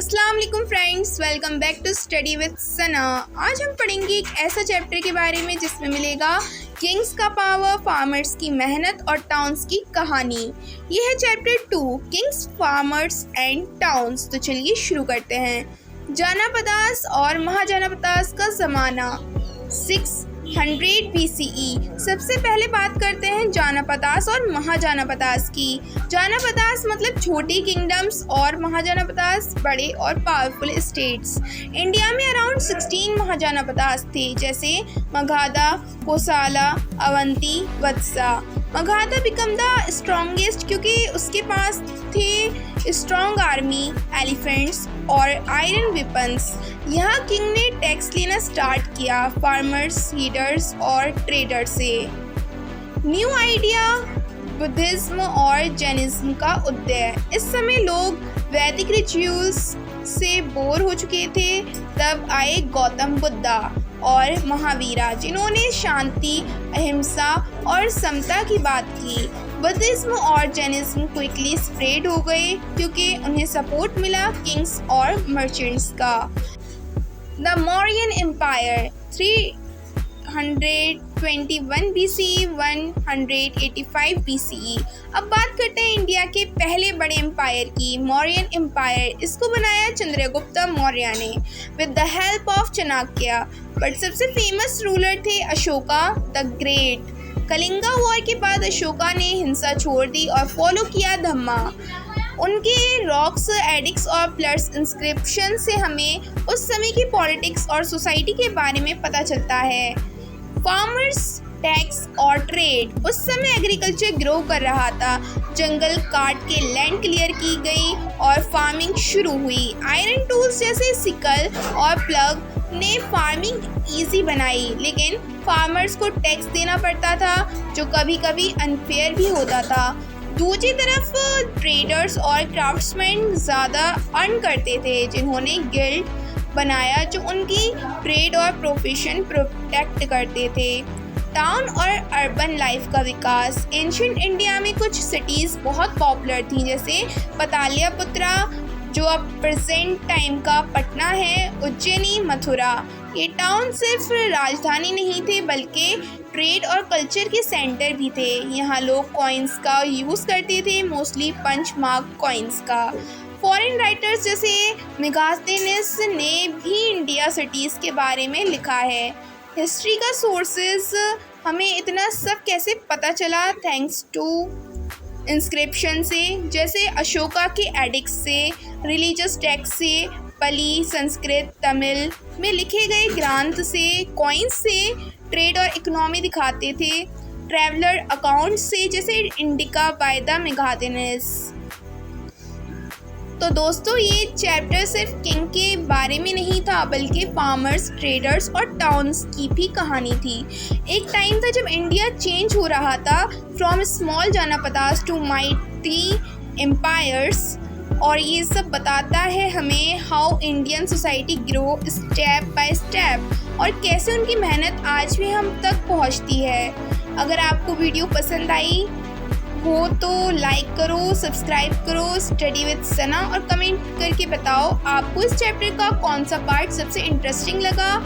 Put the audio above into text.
अस्सलाम वालेकुम friends, welcome back to study with Sana. आज हम पढ़ेंगे एक ऐसा चैप्टर के बारे में जिसमें मिलेगा किंग्स का पावर, फार्मर्स की मेहनत और टाउन्स की कहानी। यह है chapter 2, Kings, farmers and towns. तो चलिए शुरू करते हैं। जानापदास और महाजानापदास का ज़माना 600 BCE। सबसे पहले बात करते हैं जानापदास और महाजानापदास की। जानापदास मतलब छोटी किंगडम्स और महाजानापदास बड़े और पावरफुल स्टेट्स। इंडिया में अराउंड 16 महाजानापदास थे, जैसे Magadha, Kosala, Avanti, Vatsa. Magadha become the strongest क्योंकि उसके पास थे स्ट्रॉन्ग आर्मी, एलिफेंट्स और आयरन वेपन्स। यहाँ किंग ने टैक्स लेना स्टार्ट किया फार्मर्स, लीडर्स और ट्रेडर से। न्यू आइडिया बुद्धिज्म और जैनिज्म का उदय। इस समय लोग वैदिक रिचुअल्स से बोर हो चुके थे। तब आए गौतम बुद्धा और महावीरा, जिन्होंने शांति, अहिंसा और समता की बात की। बुद्धिज्म और जैनिज्म क्विकली स्प्रेड हो गए क्योंकि उन्हें सपोर्ट मिला किंग्स और मर्चेंट्स का। The Mauryan Empire 321 BCE 185 BCE। अब बात करते हैं इंडिया के पहले बड़े एम्पायर की, मौर्यन एम्पायर। इसको बनाया चंद्रगुप्त मौर्य ने with the help of Chanakya, but सबसे फेमस रूलर थे Ashoka the great. Kalinga war के बाद अशोका ने हिंसा छोड़ दी और फॉलो किया धम्मा। उनके रॉक्स, एडिक्स और प्लस इंस्क्रिप्शन से हमें उस समय की पॉलिटिक्स और सोसाइटी के बारे में पता चलता है। फार्मर्स, टैक्स और ट्रेड। उस समय एग्रीकल्चर ग्रो कर रहा था, जंगल काट के लैंड क्लियर की गई और फार्मिंग शुरू हुई। आयरन टूल्स जैसे सिकल और प्लग ने फार्मिंग इजी बनाई, लेकिन फार्मर्स को टैक्स देना पड़ता था जो कभी कभी अनफेयर भी होता था। दूसरी तरफ ट्रेडर्स और क्राफ्ट्समैन ज़्यादा अर्न करते थे, जिन्होंने गिल्ड बनाया जो उनकी ट्रेड और प्रोफेशन प्रोटेक्ट करते थे। टाउन और अर्बन लाइफ का विकास। एंशिएंट इंडिया में कुछ सिटीज़ बहुत पॉपुलर थी, जैसे पाटलिपुत्रा जो अब प्रेजेंट टाइम का पटना है, उज्जैनी, मथुरा। ये टाउन सिर्फ राजधानी नहीं थे बल्कि ट्रेड और कल्चर के सेंटर भी थे। यहाँ लोग कॉइन्स का यूज़ करते थे, मोस्टली पंच मार्क कॉइन्स का। फॉरेन राइटर्स जैसे मेगास्थेनिस ने भी इंडिया सिटीज़ के बारे में लिखा है। हिस्ट्री का सोर्सेज हमें इतना सब कैसे पता चला? थैंक्स टू इंस्क्रिप्शन से, जैसे अशोका के एडिक्स से, रिलीजियस टेक्स्ट से, पली, संस्कृत, तमिल में लिखे गए ग्रंथ से, कॉइन्स से ट्रेड और इकोनॉमी दिखाते थे। ट्रैवलर अकाउंट से, जैसे इंडिका बाय द मेगास्थेनिस। तो दोस्तों, ये चैप्टर सिर्फ किंग के बारे में नहीं था बल्कि फार्मर्स, ट्रेडर्स और टाउन्स की भी कहानी थी। एक टाइम था जब इंडिया चेंज हो रहा था from small Janapadas to mighty empires, और ये सब बताता है हमें how Indian society grow step by step और कैसे उनकी मेहनत आज भी हम तक पहुंचती है। अगर आपको वीडियो पसंद आई हो तो लाइक करो, सब्सक्राइब करो स्टडी विद सना और कमेंट करके बताओ आपको इस चैप्टर का कौन सा पार्ट सबसे इंटरेस्टिंग लगा।